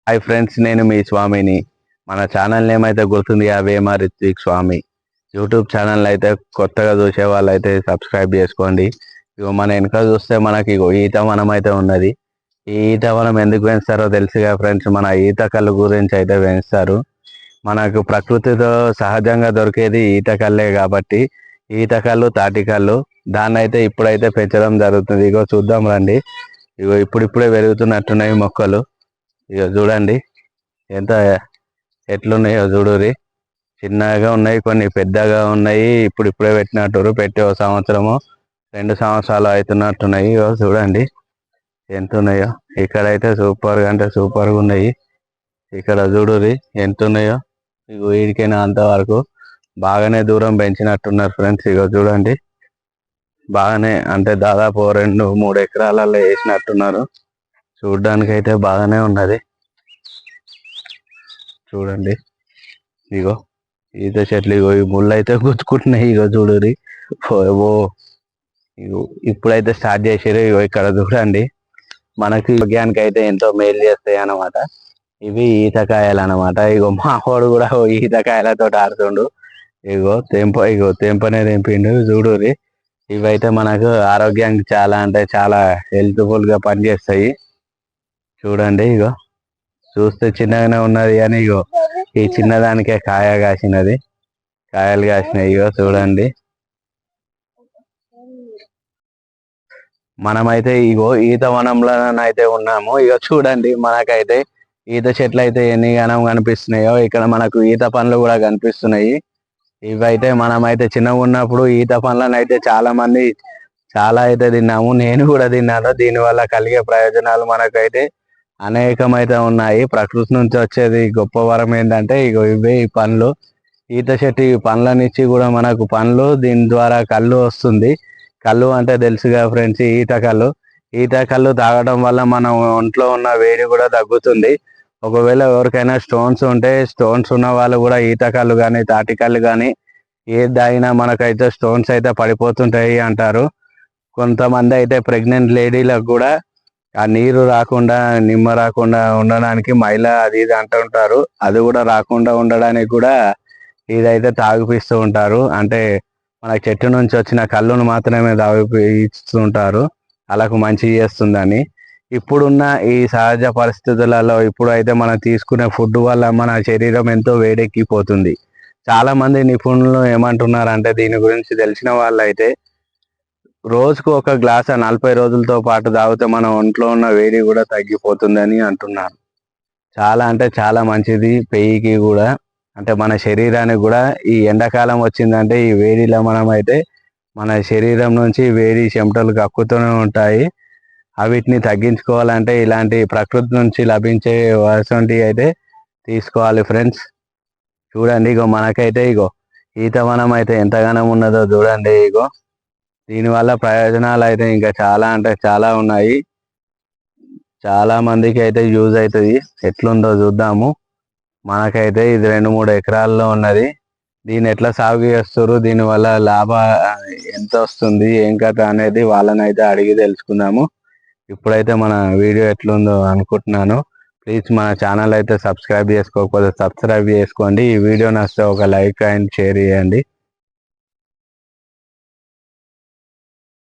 Hi friends, నేను మీ స్వామిని. మన ఛానల్ నేమ్ అయితే గుర్తుంది, వేమ రిత్విక్ స్వామి. యూట్యూబ్ ఛానల్ అయితే కొత్తగా చూసే వాళ్ళు అయితే సబ్స్క్రైబ్ చేసుకోండి. ఇగో మన వెనక చూస్తే మనకి ఈత వనం అయితే ఉన్నది. ఈ ఈత వనం ఎందుకు పెంచుతారో తెలుసుగా ఫ్రెండ్స్. మన ఈత కళ్ళు గురించి అయితే పెంచుతారు. మనకు ప్రకృతితో సహజంగా దొరికేది ఈత కళ్ళే కాబట్టి ఈత కళ్ళు, తాటి కళ్ళు దాన్ని అయితే ఇప్పుడైతే పెంచడం జరుగుతుంది. ఇగో చూద్దాం రండి. ఇగో ఇప్పుడిప్పుడే పెరుగుతున్నట్టున్నాయి మొక్కలు. ఇక చూడండి ఎంత ఎట్లున్నాయో చూడురి. చిన్నగా ఉన్నాయి, కొన్ని పెద్దగా ఉన్నాయి. ఇప్పుడే పెట్టినట్టు పెట్టి 1 సంవత్సరము 2 సంవత్సరాలు అవుతున్నట్టున్నాయి. ఇగో చూడండి ఎంత ఉన్నాయో. ఇక్కడైతే సూపర్గా అంటే సూపర్గా ఉన్నాయి. ఇక్కడ చూడురి ఎంత ఉన్నాయో. ఇగో వీడికైనా అంతవరకు బాగానే దూరం పెంచినట్టున్నారు ఫ్రెండ్స్. ఇగో చూడండి బాగానే అంటే దాదాపు 2-3 ఎకరాలలో వేసినట్టున్నారు. చూడ్డానికి అయితే బాగానే ఉన్నది. చూడండి ఇగో ఈత చెట్లు. ఇగో ఈ ముళ్ళు అయితే గుచ్చుకుంటున్నాయి. ఇగో చూడురి. ఓ ఇగో ఇప్పుడైతే స్టార్ట్ చేసారు. ఇగో ఇక్కడ చూడండి మనకి ఆరోగ్యానికి అయితే ఎంతో మేలు చేస్తాయి అన్నమాట. ఇవి ఈతకాయలు అన్నమాట. ఇగో మా వాడు కూడా ఈతకాయలతో ఆడుతుండు. ఇగో తెంపనే తెంపిండు. చూడురి ఇవైతే మనకు ఆరోగ్యానికి చాలా అంటే చాలా హెల్త్ఫుల్ గా పనిచేస్తాయి. చూడండి ఇగో చూస్తే చిన్నగానే ఉన్నది కానీ ఇగో ఈ చిన్నదానికే కాయలు కాసినాయి. ఇగో చూడండి మనమైతే ఇగో ఈత వనంలోనైతే ఉన్నాము. ఇగో చూడండి మనకైతే ఈత చెట్లు అయితే ఎన్ని గనం కనిపిస్తున్నాయో ఇక్కడ మనకు ఈత పండ్లు కూడా కనిపిస్తున్నాయి. ఇవైతే మనమైతే చిన్నగా ఉన్నప్పుడు ఈత పండ్లను అయితే చాలా అయితే తిన్నాము. నేను కూడా తిన్నాను. దీనివల్ల కలిగే ప్రయోజనాలు మనకైతే అనేకమైతే ఉన్నాయి. ప్రకృతి నుంచి వచ్చేది గొప్ప వరం ఏంటంటే ఇగో ఇవే ఈ పండ్లు. ఈత చెట్టు ఈ పండ్లనిచ్చి కూడా మనకు పండ్లు, దీని ద్వారా కళ్ళు వస్తుంది. కళ్ళు అంటే తెలుసుగా ఫ్రెండ్స్, ఈత కళ్ళు తాగడం వల్ల మన ఒంట్లో ఉన్న వేడి కూడా తగ్గుతుంది. ఒకవేళ ఎవరికైనా స్టోన్స్ ఉంటే స్టోన్స్ ఉన్న వాళ్ళు కూడా ఈత కళ్ళు కానీ తాటి కళ్ళు కానీ ఏది తాగినా మనకైతే స్టోన్స్ అయితే పడిపోతుంటాయి అంటారు. కొంతమంది అయితే ప్రెగ్నెంట్ లేడీలకు కూడా ఆ నీరు రాకుండా, నిమ్మ రాకుండా ఉండడానికి మైల అది ఇది అంటుంటారు. అది కూడా రాకుండా ఉండడానికి కూడా ఇదైతే తాగిపిస్తూ ఉంటారు. అంటే మన చెట్టు నుంచి వచ్చిన కళ్ళును మాత్రమే తాగిపిస్తుంటారు. అలాకు మంచి చేస్తుందని. ఇప్పుడున్న ఈ సహజ పరిస్థితులలో ఇప్పుడు అయితే మనం తీసుకునే ఫుడ్ వల్ల మన శరీరం ఎంతో వేడెక్కిపోతుంది. చాలా మంది నిపుణులు ఏమంటున్నారంటే దీని గురించి తెలిసిన వాళ్ళు అయితే రోజుకు 1 గ్లాస్ 40 రోజులతో పాటు తాగితే మన ఒంట్లో ఉన్న వేడి కూడా తగ్గిపోతుందని అంటున్నారు. చాలా అంటే చాలా మంచిది పెయికి కూడా, అంటే మన శరీరానికి కూడా. ఈ ఎండాకాలం వచ్చిందంటే ఈ వేడిలో మనమైతే మన శరీరం నుంచి వేడి చెమటలు కక్కుతూనే ఉంటాయి. వీటిని తగ్గించుకోవాలంటే ఇలాంటి ప్రకృతి నుంచి లభించే వసంటి అయితే తీసుకోవాలి ఫ్రెండ్స్. చూడండి ఇగో మనకైతే ఇగో ఈత వనం అయితే ఎంతగానో ఉన్నదో చూడండి. ఇగో దీనివల్ల ప్రయోజనాలు అయితే ఇంకా చాలా అంటే చాలా ఉన్నాయి. చాలా మందికి అయితే యూజ్ అవుతుంది. ఎట్లుందో చూద్దాము. మనకైతే ఇది 2-3 ఎకరాల్లో ఉన్నది. దీన్ని ఎట్లా సాగు చేస్తారు, దీనివల్ల ఎంత వస్తుంది, ఏం కథ అనేది వాళ్ళనైతే అడిగి తెలుసుకుందాము. ఇప్పుడైతే మన వీడియో ఎట్లుందో అనుకుంటున్నాను. ప్లీజ్ మన ఛానల్ అయితే సబ్స్క్రైబ్ చేసుకోకపోతే సబ్స్క్రైబ్ చేసుకోండి. ఈ వీడియో నచ్చితే ఒక లైక్ అండ్ షేర్ చేయండి.